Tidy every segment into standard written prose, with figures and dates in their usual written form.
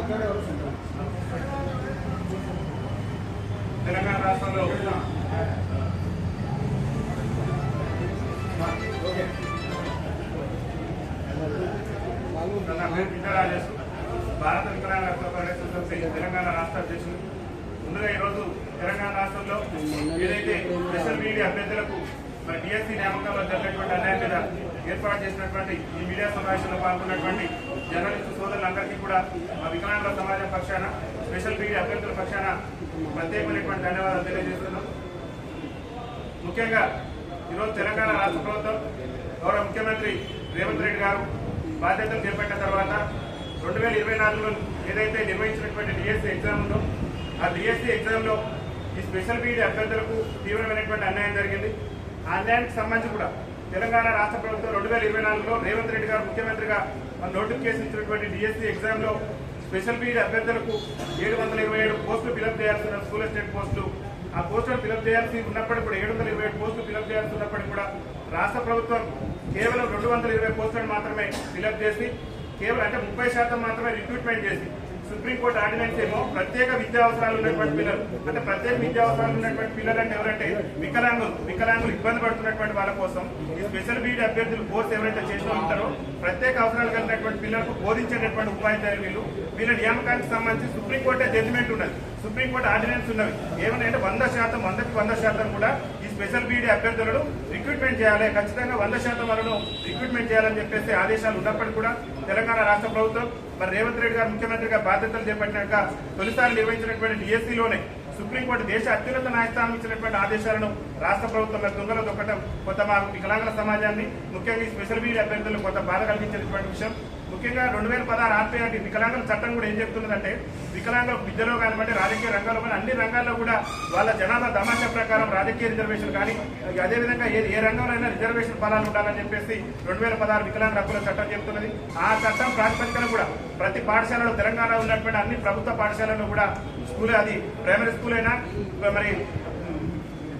తెలంగాణ రాష్ట్రంలో భారత వికలాంగుల ఫెడరేషన్ సమితి తెలంగాణ రాష్ట్ర అధ్యక్షులు. ముందుగా ఈరోజు తెలంగాణ రాష్ట్రంలో ఏదైతే స్పెషల్ మీడియా అభ్యర్థులకు మరి డిఎస్సీ నియామకాల్లో జరిగినటువంటి అన్యాయం మీద ఏర్పాటు చేసినటువంటి ఈ మీడియా సమావేశంలో పాల్గొన్నటువంటి జర్నలిస్టు సోదరులందరికీ కూడా మా వికలాంగుల సమాజం పక్షాన స్పెషల్ మీడియా అభ్యర్థుల పక్షాన ప్రత్యేకమైనటువంటి ధన్యవాదాలు తెలియజేస్తున్నాం. ముఖ్యంగా ఈరోజు తెలంగాణ రాష్ట్ర ప్రభుత్వం గౌరవ ముఖ్యమంత్రి రేవంత్ రెడ్డి గారు బాధ్యతలు చేపట్టిన తర్వాత 2024లో ఏదైతే నిర్వహించినటువంటి డిఎస్సీ ఎగ్జామ్ ఉందో ఆ డిఎస్సీ ఎగ్జామ్లో ఈ స్పెషల్ మీడియా అభ్యర్థులకు తీవ్రమైనటువంటి అన్యాయం జరిగింది. ఆ అన్యాయానికి సంబంధించి కూడా తెలంగాణ రాష్ట్ర ప్రభుత్వం 2024లో రేవంత్ రెడ్డి గారు ముఖ్యమంత్రిగా నోటిఫికేషన్ ఇచ్చినటువంటి డిఎస్సీ ఎగ్జామ్లో స్పెషల్ మీడియా అభ్యర్థులకు 727 పోస్టులు ఫిలప్ చేయాల్సిన స్కూల్ అసిస్టెంట్ పోస్టులు ఆ పోస్టులు ఫిలప్ చేయాల్సి ఉన్నప్పటికీ కూడా 727 పోస్టులు ఫిలప్ చేయాల్సి ఉన్నప్పటికీ కూడా రాష్ట్ర ప్రభుత్వం కేవలం 220 పోస్టులను మాత్రమే ఫిలప్ చేసి కేవలం అంటే 30% మాత్రమే రిక్రూట్మెంట్ చేసి సుప్రీంకోర్టు ఆర్డినెన్స్ ఏమో ప్రత్యేక విద్యా అవసరాలు ఉన్నటువంటి పిల్లలు అంటే ప్రత్యేక విద్యా అవసరాలు ఉన్నటువంటి పిల్లలు అంటే ఎవరంటే వికలాంగులు ఇబ్బంది పడుతున్నటువంటి వాళ్ళ కోసం ఈ స్పెషల్ బీడీ అభ్యర్థులు కోర్సు ఎవరైతే చేస్తూ ఉంటారో ప్రత్యేక అవసరాలు కలిగినటువంటి పిల్లలకు బోధించేటటువంటి ఉపాధ్యాయులు వీళ్ళ నియామకానికి సంబంధించి సుప్రీంకోర్టే జడ్జిమెంట్ ఉన్నది, సుప్రీంకోర్టు ఆర్డినెన్స్ ఉన్నవి. ఏమనంటే 100% కూడా ఈ స్పెషల్ బీడీ అభ్యర్థులను రిక్రూట్మెంట్ చేయాలి, ఖచ్చితంగా 100% వాళ్ళను రిక్రూట్మెంట్ చేయాలని చెప్పేసి ఆదేశాలు ఉన్నప్పటికీ కూడా తెలంగాణ రాష్ట్ర ప్రభుత్వం మరి రేవంత్ రెడ్డి గారు ముఖ్యమంత్రిగా బాధ్యతలు చేపట్టినాక తొలిసారి నిర్వహించినటువంటి డిఎస్సీలోనే సుప్రీంకోర్టు దేశ అత్యున్నత న్యాయస్థానం ఇచ్చినటువంటి ఆదేశాలను రాష్ట్ర ప్రభుత్వం తుంగలో దొక్కడం కొంత మా వికలాంగుల సమాజాన్ని ముఖ్యంగా ఈ స్పెషల్ బీడీ అభ్యర్థులు కొంత బాధ కలిగించేటువంటి విషయం. ముఖ్యంగా 2016 ఆర్పీఐ వికలాంగుల చట్టం కూడా ఏం చెప్తున్నదంటే వికలాంగుల విద్యలో కానివ్వండి రాజకీయ రంగాల్లో కానీ అన్ని రంగాల్లో కూడా వాళ్ళ జనాభా తమాషా ప్రకారం రాజకీయ రిజర్వేషన్ కానీ అదేవిధంగా ఏ రంగంలో అయినా రిజర్వేషన్ ఫలాలు ఉండాలని చెప్పేసి 2016 వికలాంగుల హక్కుల చట్టం చెప్తున్నది. ఆ చట్టం ప్రాతిపదికన కూడా ప్రతి పాఠశాలలో తెలంగాణలో ఉన్నటువంటి అన్ని ప్రభుత్వ పాఠశాలలో కూడా స్కూల్ అది ప్రైమరీ స్కూల్ అయినా మరి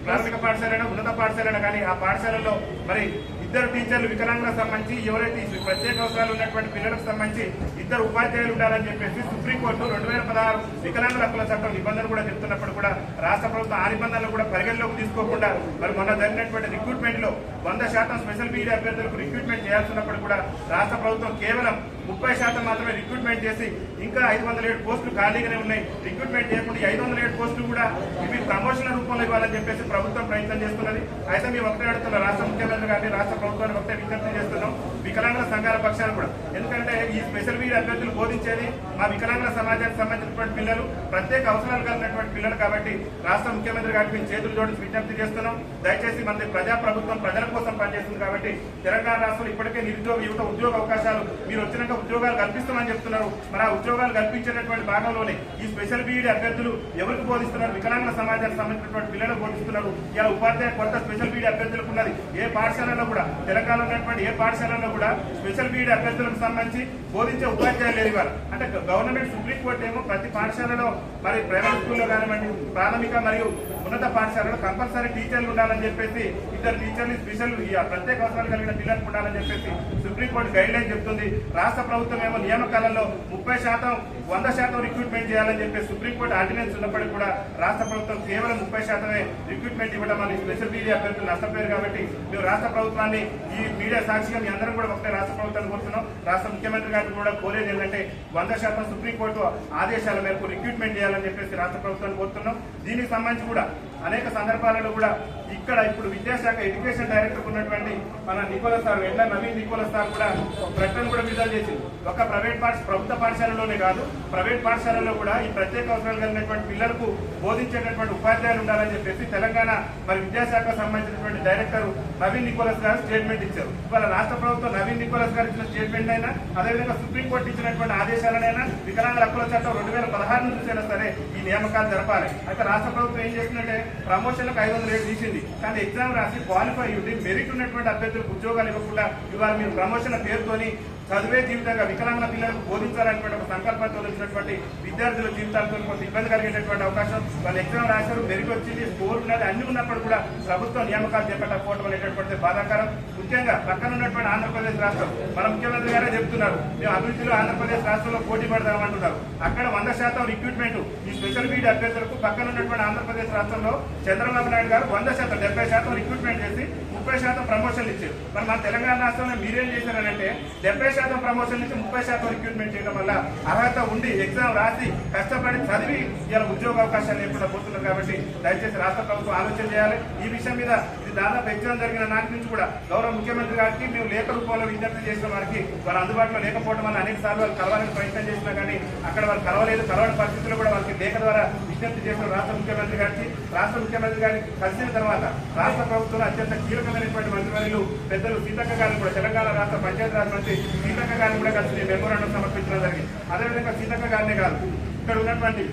ప్రాథమిక పాఠశాలైనా ఉన్నత పాఠశాలైనా కానీ ఆ పాఠశాలలో మరి ఇద్దరు టీచర్లు వికలాంగులకు సంబంధించి ఎవరైతే ప్రత్యేక అవసరాలు ఉన్నటువంటి పిల్లలకు సంబంధించి ఇద్దరు ఉపాధ్యాయులు ఉండాలని చెప్పేసి సుప్రీంకోర్టు 2016 వికలాంగుల హక్కుల చట్టం నిబంధనలు కూడా చెప్తున్నప్పుడు కూడా రాష్ట్ర ప్రభుత్వం ఆ నిబంధనలు కూడా పరిగణలోకి తీసుకోకుండా మరి మొన్న జరిగినటువంటి రిక్రూట్మెంట్ లో 100% స్పెషల్ బీడీ అభ్యర్థులకు రిక్రూట్మెంట్ చేయాల్సినప్పుడు కూడా రాష్ట్ర ప్రభుత్వం కేవలం 30% మాత్రమే రిక్రూట్మెంట్ చేసి ఇంకా 507 పోస్టులు ఖాళీగానే ఉన్నాయి. రిక్రూట్మెంట్ చేయకుండా 507 పోస్టులు కూడా ఇవి ప్రమోషన్ల రూపంలో ఇవ్వాలని చెప్పేసి ప్రభుత్వం ప్రయత్నం చేస్తున్నది. అయితే మేము ఒకటే అడుగుతున్నాం రాష్ట్ర ముఖ్యమంత్రి గారిని రాష్ట్ర ప్రభుత్వాన్ని ఒకటే విజ్ఞప్తి చేస్తున్నాం వికలాంగుల సంఘాల పక్షాలు కూడా. ఎందుకంటే ఈ స్పెషల్ బీడీ అభ్యర్థులు బోధించేది మా వికలాంగుల సమాజానికి సంబంధించినటువంటి పిల్లలు ప్రత్యేక అవసరాలు కలిగినటువంటి పిల్లలు కాబట్టి రాష్ట్ర ముఖ్యమంత్రి గారికి మేము చేతులు జోడించి విజ్ఞప్తి చేస్తున్నాం. దయచేసి మన ప్రజా ప్రభుత్వం ప్రజల కోసం పనిచేస్తుంది కాబట్టి తెలంగాణ రాష్ట్రంలో ఇప్పటికే నిరుద్యోగ యువత ఉద్యోగ అవకాశాలు మీరు వచ్చినాక ఉద్యోగాలు కల్పిస్తామని చెప్తున్నారు. మరి ఆ ఉద్యోగాలు కల్పించేటటువంటి భాగంలోనే ఈ స్పెషల్ బీడీ అభ్యర్థులు ఎవరికి బోధిస్తున్నారు? వికలాంగుల సమాజానికి సంబంధించినటువంటి పిల్లలకు బోధిస్తున్నారు. ఇలా ఉపాధ్యాయ కొత్త స్పెషల్ బీడీ అభ్యర్థులకు ఉన్నది. ఏ పాఠశాలలో కూడా తెలంగాణలో ఉన్నటువంటి ఏ పాఠశాలలో కూడా స్పెషల్ బీడీ అభ్యర్థులకు సంబంధించి బోధించే ఉపాధ్యాయులు లేని వారు అంటే గవర్నమెంట్ సుప్రీంకోర్టు ఏమో ప్రతి పాఠశాలలో మరి ప్రైవేట్ స్కూల్లో కానివ్వండి ప్రాథమిక మరియు ఉన్నత పాఠశాలలో కంపల్సరీ టీచర్లు ఉండాలని చెప్పేసి ఇద్దరు టీచర్లు స్పెషల్ ప్రత్యేక అవసరాలు కలిగిన పిల్లలకు ఉండాలని చెప్పేసి సుప్రీంకోర్టు గైడ్ లైన్ చెప్తుంది. రాష్ట్ర ప్రభుత్వం ఏమో నియామకాలలో 30% 100% రిక్రూట్మెంట్ చేయాలని చెప్పి సుప్రీంకోర్టు ఆర్డినెన్స్ ఉన్నప్పటికీ కూడా రాష్ట్ర ప్రభుత్వం కేవలం 30% రిక్రూట్మెంట్ ఇవ్వడం వల్ల స్పెషల్ మీడియా అభ్యర్థులు నష్టపోయారు. కాబట్టి మేము రాష్ట్ర ప్రభుత్వాన్ని ఈ మీడియా సాక్షిగా మీ అందరం కూడా ఒకటే రాష్ట్ర ప్రభుత్వాన్ని కోరుతున్నాం. రాష్ట్ర ముఖ్యమంత్రి గారికి కూడా కోరేది ఏంటంటే 100% సుప్రీంకోర్టు ఆదేశాల మేరకు రిక్రూట్మెంట్ చేయాలని చెప్పేసి రాష్ట్ర ప్రభుత్వాన్ని కోరుతున్నాం. దీనికి సంబంధించి కూడా అనేక సందర్భాలలో కూడా ఇక్కడ ఇప్పుడు విద్యాశాఖ ఎడ్యుకేషన్ డైరెక్టర్ ఉన్నటువంటి మన నికోలస్ సార్ ఎడ్ల నవీన్ నికోలస్ సార్ కూడా ప్రకటన కూడా విడుదల చేసింది. ఒక ప్రభుత్వ పాఠశాలలోనే కాదు ప్రైవేట్ పాఠశాలలో కూడా ఈ ప్రత్యేక అవసరాలు కలిగినటువంటి పిల్లలకు బోధించేటటువంటి ఉపాధ్యాయులు ఉండాలని చెప్పేసి తెలంగాణ మరి విద్యాశాఖ సంబంధించినటువంటి డైరెక్టర్ నవీన్ నికోలస్ గారు స్టేట్మెంట్ ఇచ్చారు. ఇవాళ రాష్ట్ర ప్రభుత్వం నవీన్ నికోలస్ గారు ఇచ్చిన స్టేట్మెంట్ అయినా అదేవిధంగా సుప్రీంకోర్టు ఇచ్చినటువంటి ఆదేశాలనైనా వికలాంగుల హక్కుల చట్టం 2016 నుంచి అయినా సరే ఈ నియామకాలు జరపాలి. అయితే రాష్ట్ర ప్రభుత్వం ఏం చేస్తుందంటే ప్రమోషన్లకు 507 తీసింది. కానీ ఎగ్జామ్ రాసి క్వాలిఫై ఉండి మెరిట్ ఉన్నటువంటి అభ్యర్థులకు ఉద్యోగాలు ఇవ్వకుండా ఇవాళ మీరు ప్రమోషన్ల పేరుతోని చదివే జీవితంగా వికలాంగుల పిల్లలకు బోధించాలనేటువంటి ఒక సంకల్పంతో వచ్చినటువంటి విద్యార్థుల జీవితాలతో కొంత ఇబ్బంది కలిగేటటువంటి అవకాశం. వాళ్ళు ఎగ్జామ్ రాశారు, మెరుగు వచ్చింది, స్కోర్ ఉన్నది, అన్ని ఉన్నప్పుడు కూడా ప్రభుత్వం నియామకాలు చేపట్టకపోవడం అనేటటువంటి బాధాకరం. ముఖ్యంగా పక్కన ఉన్నటువంటి ఆంధ్రప్రదేశ్ రాష్ట్రం మన ముఖ్యమంత్రి గారే చెప్తున్నారు, మేము అభివృద్ధిలో ఆంధ్రప్రదేశ్ రాష్ట్రంలో పోటీ పడదామంటున్నారు. అక్కడ 100% రిక్రూట్మెంట్ ఈ స్పెషల్ బీడీ అభ్యర్థులకు పక్కన ఉన్నటువంటి ఆంధ్రప్రదేశ్ రాష్ట్రంలో చంద్రబాబు నాయుడు గారు 100% 70% రిక్రూట్మెంట్ చేసి 30% ప్రమోషన్లు ఇచ్చారు. మరి మన తెలంగాణ రాష్ట్రంలో మీరేం చేశారనంటే 70% ప్రమోషన్ నుంచి 30% రిక్రూట్మెంట్ చేయడం వల్ల అర్హత ఉండి ఎగ్జామ్ రాసి కష్టపడి చదివి ఇలా ఉద్యోగ అవకాశాలు లేకుండా పోతున్నారు. కాబట్టి దయచేసి రాష్ట్ర ప్రభుత్వం ఆలోచన చేయాలి ఈ విషయం మీద. ఇది దాదాపు ఎగ్జామ్ జరిగిన నాటి నుంచి కూడా గౌరవ ముఖ్యమంత్రి గారికి మేము లేఖ రూపంలో విజ్ఞప్తి చేసిన వారికి వారు అందుబాటులో లేకపోవడం వల్ల అనేక సార్లు వాళ్ళు కలవాలని ప్రయత్నం చేసినా కానీ అక్కడ వాళ్ళు కలవలేదు. కలవని పరిస్థితుల్లో కూడా వాళ్ళకి లేఖ ద్వారా విజ్ఞప్తి చేసిన రాష్ట్ర ముఖ్యమంత్రి గారికి కలిసిన తర్వాత రాష్ట్ర ప్రభుత్వంలో అత్యంత కీలకమైనటువంటి మంత్రివర్యులు పెద్దలు సీతక్క గారిని కూడా తెలంగాణ రాష్ట్ర పంచాయతీరాజ్ మంత్రి సీతక్క గారిని కూడా కలిసి మెమోరాండం సమర్పించడం జరిగింది. అదేవిధంగా సీతక్క గారినే కాదు, ఇక్కడ ఉన్నటువంటి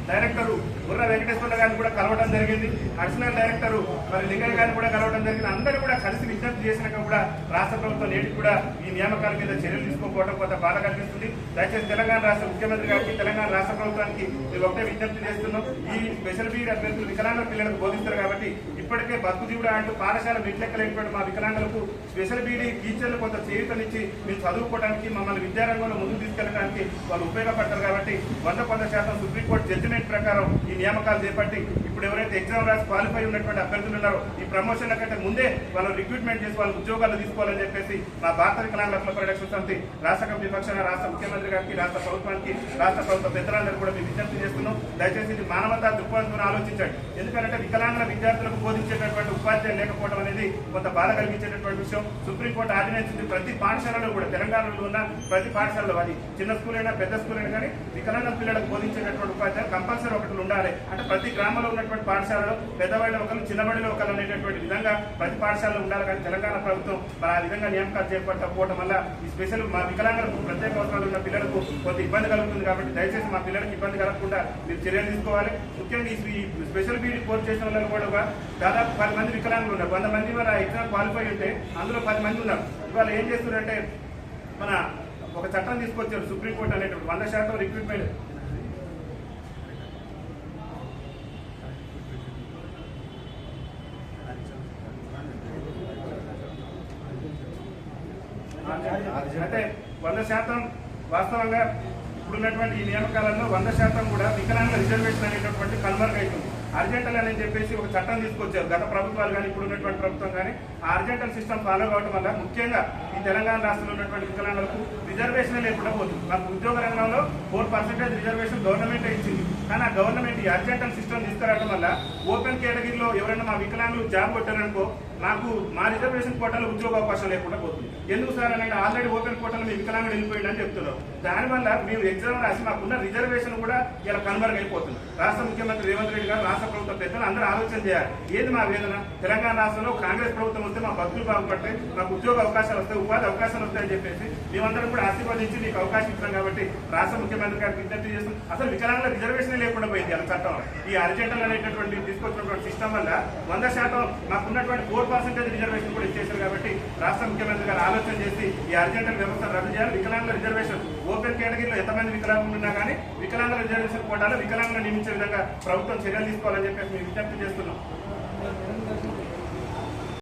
డైరెక్టర్ బుర్ర వెంకటేశ్వర గారిని కూడా కలవడం జరిగింది. అడిషనల్ డైరెక్టర్ మరి లింగయ్య గారిని కూడా కలవడం జరిగింది. అందరూ కూడా కలిసి విజ్ఞప్తి చేసినాక కూడా రాష్ట్ర ప్రభుత్వం నేటికి కూడా ఈ నియామకాల మీద చర్యలు తీసుకోకపోవడం కొంత బాధ కనిపిస్తుంది. దయచేసి తెలంగాణ రాష్ట్ర ముఖ్యమంత్రి గారికి తెలంగాణ రాష్ట్ర ప్రభుత్వానికి మేము ఒకటే విజ్ఞప్తి చేస్తున్నాం. ఈ స్పెషల్ బీడీ అభ్యర్థులు వికలాంగుల పిల్లలకు బోధిస్తారు కాబట్టి ఇప్పటికే బతుకుజీవుడు అంటూ పాఠశాల మెట్లెక్కలేనటువంటి మా వికలాంగులకు స్పెషల్ బీడీ టీచర్లు కొంత చేయూతనిచ్చి మేము చదువుకోవడానికి మమ్మల్ని విద్యారంగంలో ముందుకు తీసుకెళ్ళడానికి వాళ్ళు ఉపయోగపడతారు. కాబట్టి 100% సుప్రీంకోర్టు జడ్జిమెంట్ ప్రకారం ఈ నియామకాలు చేపట్టి ఇప్పుడు ఎవరైతే ఎగ్జామ్ రాసి క్వాలిఫై ఉన్నటువంటి అభ్యర్థులు ఉన్నారో ఈ ప్రమోషన్ల కంటే ముందే వాళ్ళు రిక్రూట్మెంట్ చేసి వాళ్ళ ఉద్యోగాలు తీసుకోవాలని చెప్పేసి మా భారత వికలాంగుల హక్కుల పరిరక్షణ సమితి రాష్ట్ర కమిటీ పక్షాన రాష్ట్ర ముఖ్యమంత్రి గారికి, రాష్ట్ర ప్రభుత్వానికి, రాష్ట్ర ప్రభుత్వ పెద్దలందరూ కూడా మేము విజ్ఞప్తి చేస్తున్నాం. దయచేసి ఇది మానవతా దృక్పథంతో ఆలోచించండి. ఎందుకంటే వికలాంగుల విద్యార్థులకు బోధించేటటువంటి ఉపాధ్యాయులు లేకపోవడం అనేది కొంత బాధ కలిగించేటటువంటి విషయం. సుప్రీంకోర్టు ఆర్డినెన్స్ ఉంది, ప్రతి పాఠశాలలో కూడా తెలంగాణలో ఉన్న ప్రతి పాఠశాలలో అది చిన్న స్కూల్ అయినా పెద్ద స్కూల్ అయినా కానీ వికలాంగుల పిల్లలకు బోధించేటటువంటి ఉపాధ్యాయులు కంపల్సరీ ఒకటి ఉండాలి. అంటే ప్రతి గ్రామంలో ఉన్నటువంటి పాఠశాలలో పెద్దవాళ్ళ ఒకరు చిన్నబడిలో ఒకరు అనేటటువంటి విధంగా ప్రతి పాఠశాలలో ఉండాలి. కానీ తెలంగాణ ప్రభుత్వం మరి ఆ విధంగా నియామకాలు చేపట్టకపోవడం వల్ల ఈ స్పెషల్ మా వికలాంగులకు ప్రత్యేక అవసరాలు ఉన్న పిల్లలకు కొంత ఇబ్బంది కలుగుతుంది. కాబట్టి దయచేసి మా పిల్లలకు ఇబ్బంది కలగకుండా మీరు చర్యలు తీసుకోవాలి. ముఖ్యంగా ఈ స్పెషల్ బీడీ కోర్స్ చేసిన వాళ్ళని కూడా దాదాపు 10 మంది వికలాంగులు ఉన్నారు. 100 మంది వాళ్ళ ఎగ్జామ్ క్వాలిఫై ఉంటే అందులో 10 మంది ఉన్నారు. ఇవాళ ఏం చేస్తున్నారంటే మన ఒక చట్టం తీసుకొచ్చారు సుప్రీంకోర్టు అనేటువంటి 100% రిక్రూట్మెంట్ అంటే 100% వాస్తవంగా ఇప్పుడున్నటువంటి ఈ నియామకాలలో 100% కూడా వికలాంగుల రిజర్వేషన్ అనేటటువంటి కనుమరుగైతుంది. అర్జెంటల్ అని చెప్పేసి ఒక చట్టం తీసుకొచ్చారు గత ప్రభుత్వాలు కానీ ఇప్పుడు ఉన్నటువంటి ప్రభుత్వం కానీ. ఆ అర్జెంటల్ సిస్టమ్ ఫాలో కావడం వల్ల ముఖ్యంగా ఈ తెలంగాణ రాష్ట్రంలో ఉన్నటువంటి వికలాంగులకు రిజర్వేషన్ లేకుండా పోతుంది. మాకు ఉద్యోగ రంగంలో 4% రిజర్వేషన్ గవర్నమెంట్ ఇచ్చింది. కానీ ఆ గవర్నమెంట్ ఈ అర్జెంటల్ సిస్టమ్ తీసుకురావడం వల్ల ఓపెన్ కేటగిరీలో ఎవరైనా మా వికలాంగులు జాబ్ కొట్టారనుకో మాకు మా రిజర్వేషన్ కోటాలో ఉద్యోగ అవకాశం లేకుండా పోతుంది. ఎందుకు సార్ అని అంటే ఆల్రెడీ ఓపెన్ కోటాలో మీ వికలాంగులు వెళ్ళిపోయింది అని చెప్తున్నారు. దానివల్ల మీరు ఎగ్జామ్ రాసి మాకున్న రిజర్వేషన్ కూడా ఇలా కనుమరుగైపోతుంది. రాష్ట్ర ముఖ్యమంత్రి రేవంత్ రెడ్డి గారు, రాష్ట్ర ప్రభుత్వ పెద్దలు అందరూ ఆలోచన చేయాలి. ఏది మా వేదన? తెలంగాణ రాష్ట్రంలో కాంగ్రెస్ ప్రభుత్వం వస్తే మా బతుకులు బాగుపడతాయి, మాకు ఉద్యోగ అవకాశాలు వస్తాయి, ఉపాధి అవకాశాలు వస్తాయని చెప్పేసి మేమందరం కూడా ఆశీర్వదించి మీకు అవకాశం ఇస్తాం. కాబట్టి రాష్ట్ర ముఖ్యమంత్రి గారికి విజ్ఞప్తి చేస్తాం. అసలు వికలాంగుల రిజర్వేషన్ లేకుండా పోయింది అలా చట్టం. ఈ అర్జెంటల్ అనేటటువంటి తీసుకొచ్చినటువంటి సిస్టమ్ వల్ల 100% మాకున్నటువంటి 4% రిజర్వేషన్ కూడా ఇచ్చేశారు. కాబట్టి రాష్ట్ర ముఖ్యమంత్రి గారు ఆలోచన చేసి ఈ అర్జెంటల్ వ్యవస్థ రద్దు చేయాలి. వికలాంగుల రిజర్వేషన్ ఓపెన్ కేటగిరీలో ఎంతమంది వికలాంగులు ఉన్నా కానీ వికలాంగుల రిజర్వేషన్ కోటాలో వికలాంగులను నియమించే విధంగా ప్రభుత్వం చర్యలు తీసుకోవాలని చెప్పేసి మేము విజ్ఞప్తి చేస్తున్నాం.